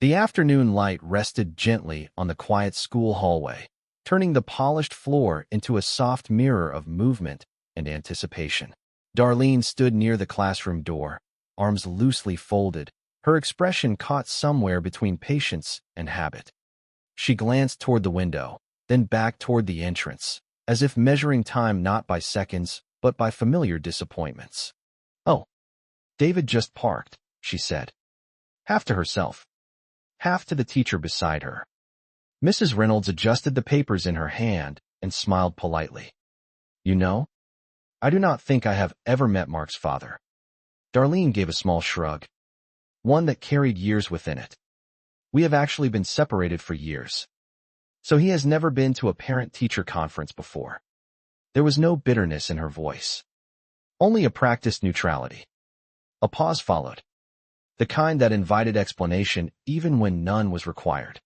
The afternoon light rested gently on the quiet school hallway, turning the polished floor into a soft mirror of movement and anticipation. Darlene stood near the classroom door, arms loosely folded, her expression caught somewhere between patience and habit. She glanced toward the window, then back toward the entrance, as if measuring time not by seconds, but by familiar disappointments. "Oh, David just parked," she said. Half to herself, half to the teacher beside her. Mrs. Reynolds adjusted the papers in her hand and smiled politely. "You know, I do not think I have ever met Mark's father." Darlene gave a small shrug, one that carried years within it. "We have actually been separated for years. So he has never been to a parent-teacher conference before." There was no bitterness in her voice, only a practiced neutrality. A pause followed, the kind that invited explanation even when none was required.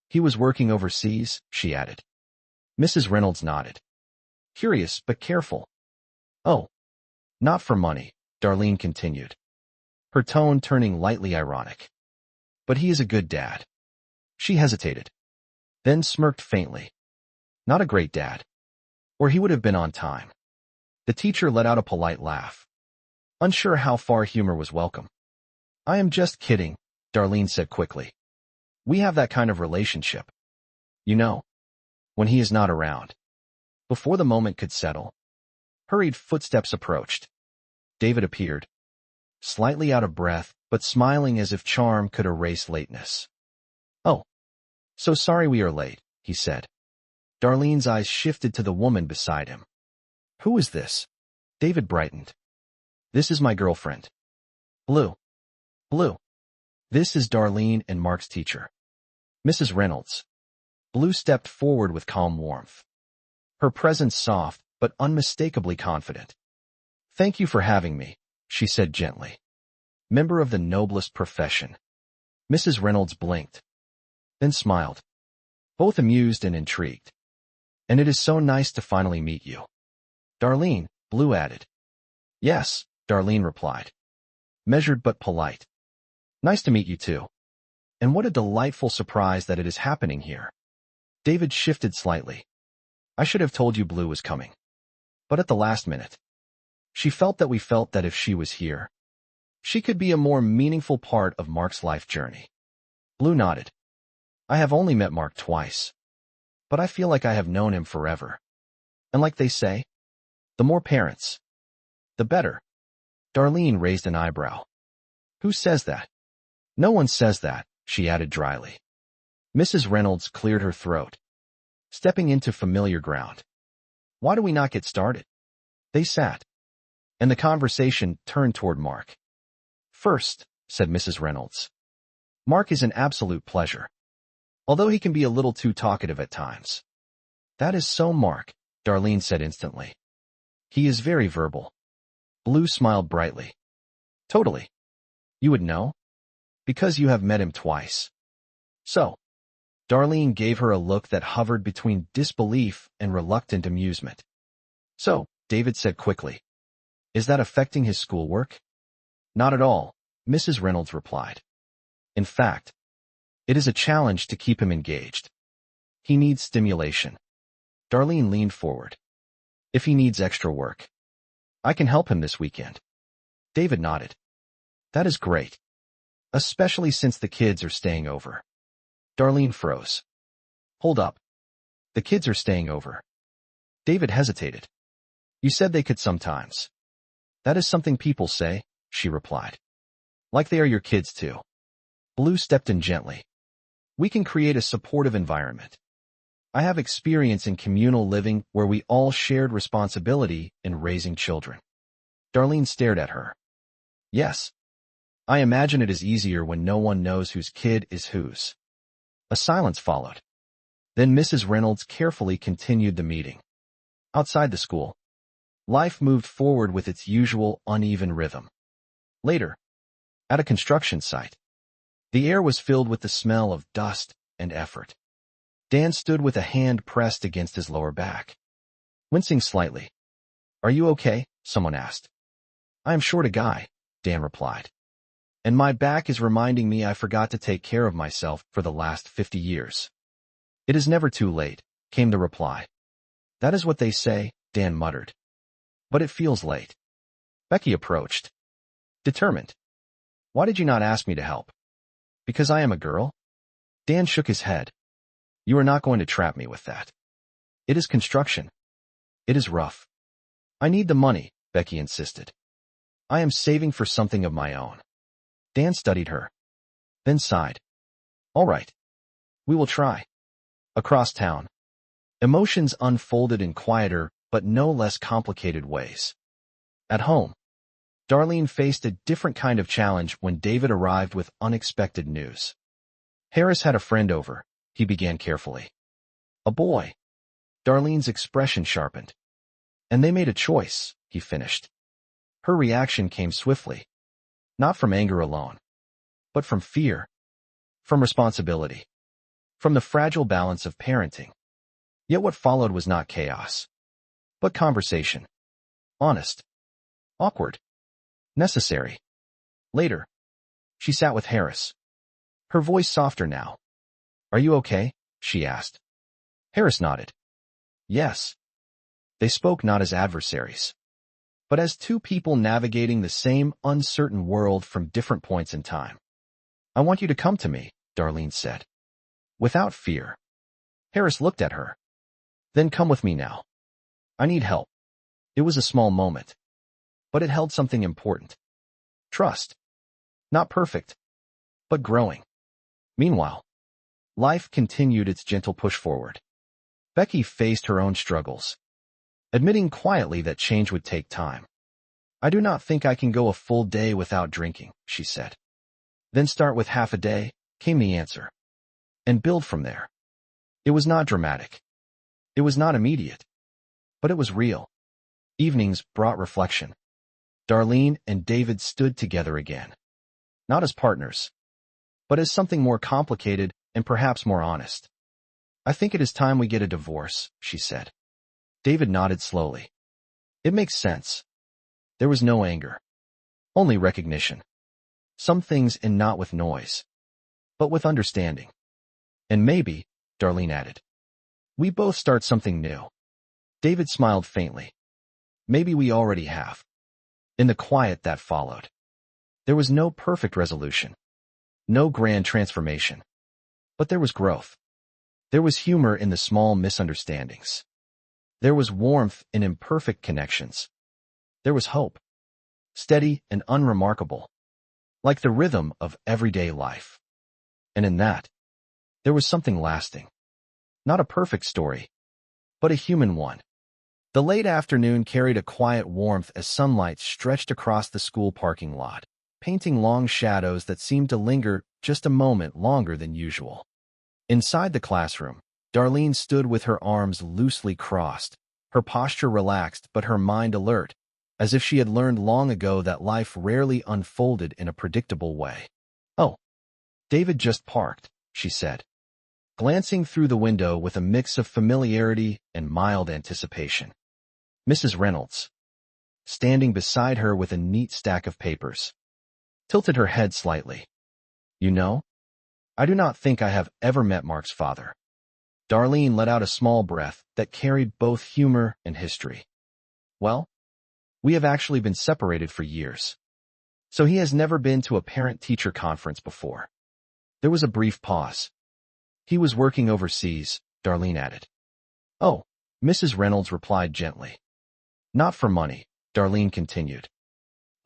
"He was working overseas," she added. Mrs. Reynolds nodded. "Curious but careful." "Oh, not for money," Darlene continued, her tone turning lightly ironic. "But he is a good dad." She hesitated, then smirked faintly. "Not a great dad, or he would have been on time." The teacher let out a polite laugh, unsure how far humor was welcome. "I am just kidding," Darlene said quickly. "We have that kind of relationship. You know, when he is not around." Before the moment could settle, hurried footsteps approached. David appeared, slightly out of breath, but smiling as if charm could erase lateness. "Oh, so sorry we are late," he said. Darlene's eyes shifted to the woman beside him. "Who is this?" David brightened. "This is my girlfriend. Blue. Blue. This is Darlene and Mark's teacher, Mrs. Reynolds." Blue stepped forward with calm warmth, her presence soft but unmistakably confident. "Thank you for having me," she said gently. "Member of the noblest profession." Mrs. Reynolds blinked, then smiled, both amused and intrigued. "And it is so nice to finally meet you, Darlene," Blue added. "Yes," Darlene replied, measured but polite. "Nice to meet you too. And what a delightful surprise that it is happening here." David shifted slightly. "I should have told you Blue was coming. But at the last minute, we felt that if she was here, she could be a more meaningful part of Mark's life journey." Blue nodded. "I have only met Mark twice, but I feel like I have known him forever. And like they say, the more parents, the better." Darlene raised an eyebrow. "Who says that?" "No one says that," she added dryly. Mrs. Reynolds cleared her throat, stepping into familiar ground. "Why do we not get started?" They sat, and the conversation turned toward Mark. "First," said Mrs. Reynolds, "Mark is an absolute pleasure, although he can be a little too talkative at times." "That is so Mark," Darlene said instantly. "He is very verbal." Blue smiled brightly. "Totally. You would know? Because you have met him twice." "So?" Darlene gave her a look that hovered between disbelief and reluctant amusement. "So," David said quickly. "Is that affecting his schoolwork?" "Not at all," Mrs. Reynolds replied. "In fact, it is a challenge to keep him engaged. He needs stimulation." Darlene leaned forward. "If he needs extra work, I can help him this weekend." David nodded. "That is great, especially since the kids are staying over." Darlene froze. "Hold up. The kids are staying over." David hesitated. "You said they could sometimes." "That is something people say," she replied. "Like they are your kids too." Blue stepped in gently. "We can create a supportive environment. I have experience in communal living where we all shared responsibility in raising children." Darlene stared at her. "Yes. I imagine it is easier when no one knows whose kid is whose." A silence followed. Then Mrs. Reynolds carefully continued the meeting. Outside the school, life moved forward with its usual uneven rhythm. Later, at a construction site, the air was filled with the smell of dust and effort. Dan stood with a hand pressed against his lower back, wincing slightly. "Are you okay?" someone asked. "I am short a guy," Dan replied. and my back is reminding me I forgot to take care of myself for the last 50 years. It is never too late, came the reply. That is what they say, Dan muttered. But it feels late. Becky approached. Determined. Why did you not ask me to help? Because I am a girl? Dan shook his head. You are not going to trap me with that. It is construction. It is rough. I need the money, Becky insisted. I am saving for something of my own. Dan studied her. Then sighed. All right. We will try. Across town. Emotions unfolded in quieter, but no less complicated ways. At home. Darlene faced a different kind of challenge when David arrived with unexpected news. Harris had a friend over, he began carefully. A boy. Darlene's expression sharpened. And they made a choice, he finished. Her reaction came swiftly. Not from anger alone, but from fear. From responsibility. From the fragile balance of parenting. Yet what followed was not chaos, but conversation. Honest. Awkward. Necessary. Later, she sat with Harris. Her voice softer now. Are you okay? She asked. Harris nodded. Yes. They spoke not as adversaries, but as two people navigating the same uncertain world from different points in time. I want you to come to me, Darlene said. Without fear. Harris looked at her. Then come with me now. I need help. It was a small moment, but it held something important. Trust. Not perfect, but growing. Meanwhile, life continued its gentle push forward. Becky faced her own struggles, admitting quietly that change would take time. I do not think I can go a full day without drinking, she said. Then start with half a day, came the answer. And build from there. It was not dramatic. It was not immediate. But it was real. Evenings brought reflection. Darlene and David stood together again. Not as partners, but as something more complicated and perhaps more honest. I think it is time we get a divorce, she said. David nodded slowly. It makes sense. There was no anger. Only recognition. Some things and not with noise, but with understanding. And maybe, Darlene added, we both start something new. David smiled faintly. Maybe we already have. In the quiet that followed, there was no perfect resolution, no grand transformation, but there was growth. There was humor in the small misunderstandings. There was warmth in imperfect connections. There was hope, steady and unremarkable, like the rhythm of everyday life. And in that, there was something lasting. Not a perfect story, but a human one. The late afternoon carried a quiet warmth as sunlight stretched across the school parking lot, painting long shadows that seemed to linger just a moment longer than usual. Inside the classroom, Darlene stood with her arms loosely crossed, her posture relaxed but her mind alert, as if she had learned long ago that life rarely unfolded in a predictable way. Oh, David just parked, she said, glancing through the window with a mix of familiarity and mild anticipation. Mrs. Reynolds, standing beside her with a neat stack of papers, tilted her head slightly. You know, I do not think I have ever met Mark's father. Darlene let out a small breath that carried both humor and history. Well, we have actually been separated for years, so he has never been to a parent-teacher conference before. There was a brief pause. He was working overseas, Darlene added. Oh, Mrs. Reynolds replied gently. Not for money, Darlene continued,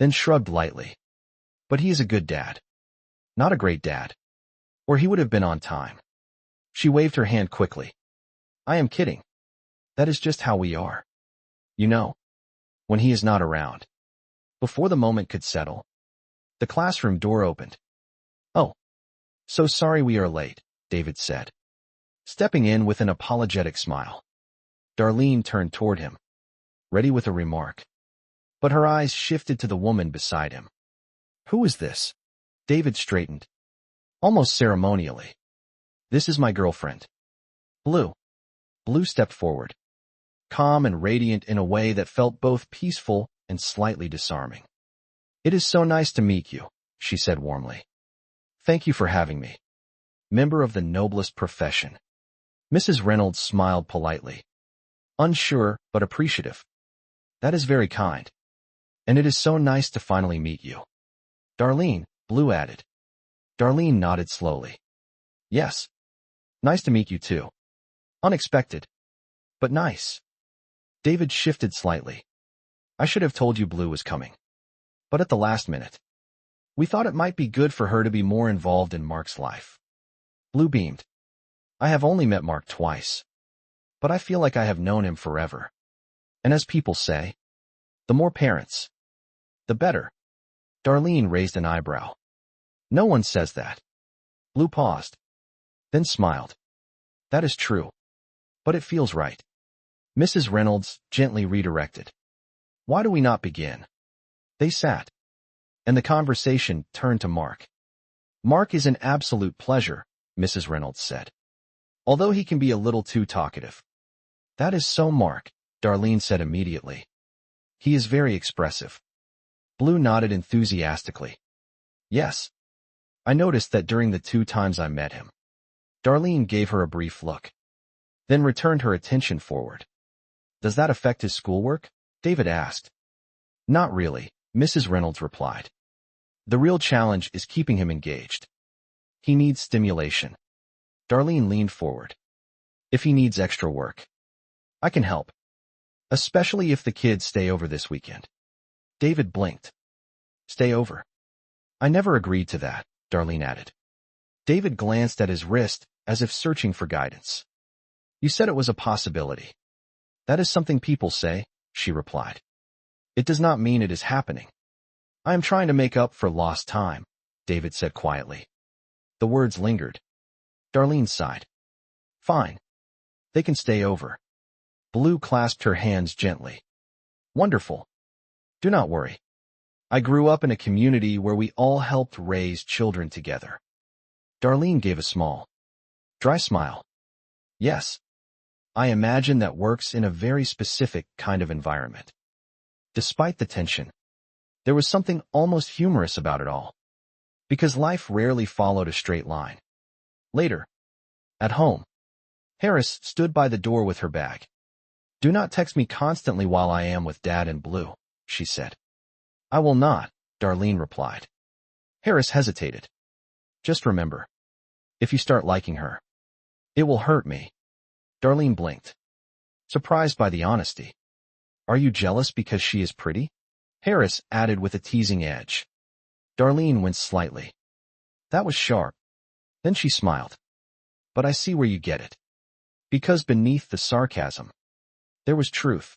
then shrugged lightly. But he is a good dad. Not a great dad, or he would have been on time. She waved her hand quickly. I am kidding. That is just how we are. You know, when he is not around. Before the moment could settle, the classroom door opened. Oh, so sorry we are late, David said, stepping in with an apologetic smile. Darlene turned toward him, ready with a remark, but her eyes shifted to the woman beside him. Who is this? David straightened, almost ceremonially. This is my girlfriend. Blue. Blue stepped forward, calm and radiant in a way that felt both peaceful and slightly disarming. It is so nice to meet you, she said warmly. Thank you for having me. Member of the noblest profession. Mrs. Reynolds smiled politely. Unsure, but appreciative. That is very kind. And it is so nice to finally meet you. Darlene, Blue added. Darlene nodded slowly. Yes. Nice to meet you too. Unexpected. But nice. David shifted slightly. I should have told you Blue was coming. But at the last minute. We thought it might be good for her to be more involved in Mark's life. Blue beamed. I have only met Mark twice. But I feel like I have known him forever. And as people say, the more parents, the better. Darlene raised an eyebrow. No one says that. Blue paused. Then smiled. That is true. But it feels right. Mrs. Reynolds gently redirected. Why do we not begin? They sat. And the conversation turned to Mark. Mark is an absolute pleasure, Mrs. Reynolds said. Although he can be a little too talkative. That is so Mark, Darlene said immediately. He is very expressive. Blue nodded enthusiastically. Yes. I noticed that during the 2 times I met him. Darlene gave her a brief look. Then returned her attention forward. Does that affect his schoolwork? David asked. Not really, Mrs. Reynolds replied. The real challenge is keeping him engaged. He needs stimulation. Darlene leaned forward. If he needs extra work, I can help. Especially if the kids stay over this weekend. David blinked. Stay over. I never agreed to that, Darlene added. David glanced at his wrist as if searching for guidance. You said it was a possibility. That is something people say, she replied. It does not mean it is happening. I am trying to make up for lost time, David said quietly. The words lingered. Darlene sighed. Fine. They can stay over. Blue clasped her hands gently. Wonderful. Do not worry. I grew up in a community where we all helped raise children together. Darlene gave a small, dry smile. Yes. I imagine that works in a very specific kind of environment. Despite the tension, there was something almost humorous about it all. Because life rarely followed a straight line. Later, at home, Harris stood by the door with her bag. Do not text me constantly while I am with Dad and Blue, she said. I will not, Darlene replied. Harris hesitated. Just remember, if you start liking her, it will hurt me. Darlene blinked, surprised by the honesty. Are you jealous because she is pretty? Harris added with a teasing edge. Darlene winced slightly. That was sharp. Then she smiled. But I see where you get it. Because beneath the sarcasm, there was truth.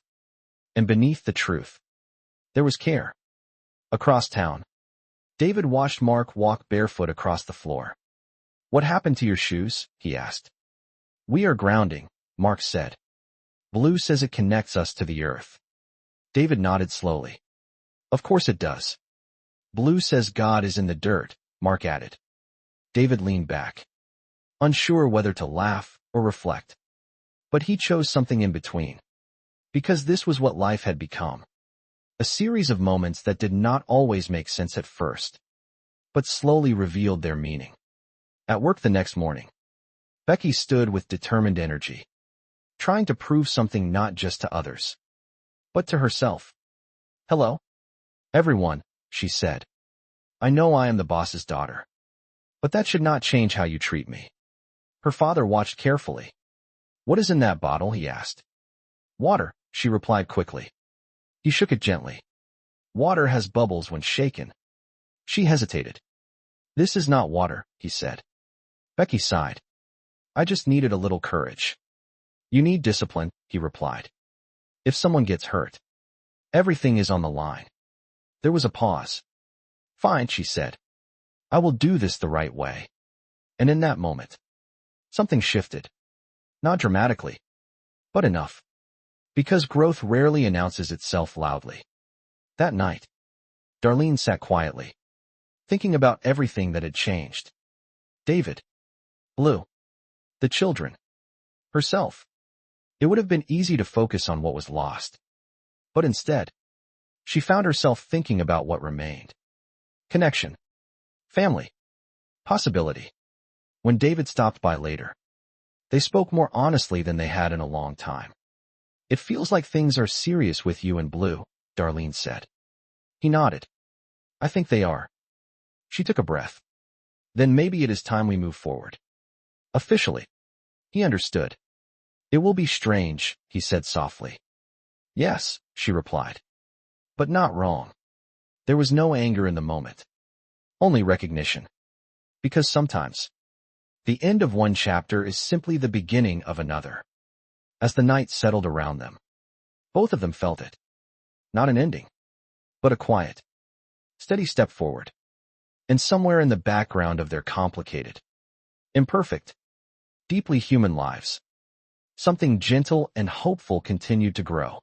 And beneath the truth, there was care. Across town, David watched Mark walk barefoot across the floor. What happened to your shoes? He asked. We are grounding, Mark said. Blue says it connects us to the earth. David nodded slowly. Of course it does. Blue says God is in the dirt, Mark added. David leaned back, unsure whether to laugh or reflect. But he chose something in between. Because this was what life had become. A series of moments that did not always make sense at first, but slowly revealed their meaning. At work the next morning, Becky stood with determined energy, trying to prove something not just to others, but to herself. Hello, everyone, she said. I know I am the boss's daughter, but that should not change how you treat me. Her father watched carefully. What is in that bottle? He asked. Water, she replied quickly. He shook it gently. Water has bubbles when shaken. She hesitated. This is not water, he said. Becky sighed. I just needed a little courage. You need discipline, he replied. If someone gets hurt, everything is on the line. There was a pause. Fine, she said. I will do this the right way. And in that moment, something shifted. Not dramatically, but enough. Because growth rarely announces itself loudly. That night, Darlene sat quietly, thinking about everything that had changed. David, Blue, the children, herself. It would have been easy to focus on what was lost. But instead, she found herself thinking about what remained. Connection. Family. Possibility. When David stopped by later, they spoke more honestly than they had in a long time. It feels like things are serious with you and Blue, Darlene said. He nodded. I think they are. She took a breath. Then maybe it is time we move forward. Officially. He understood. It will be strange, he said softly. Yes, she replied. But not wrong. There was no anger in the moment. Only recognition. Because sometimes, the end of one chapter is simply the beginning of another. As the night settled around them, both of them felt it. Not an ending, but a quiet, steady step forward. And somewhere in the background of their complicated, imperfect, deeply human lives, something gentle and hopeful continued to grow.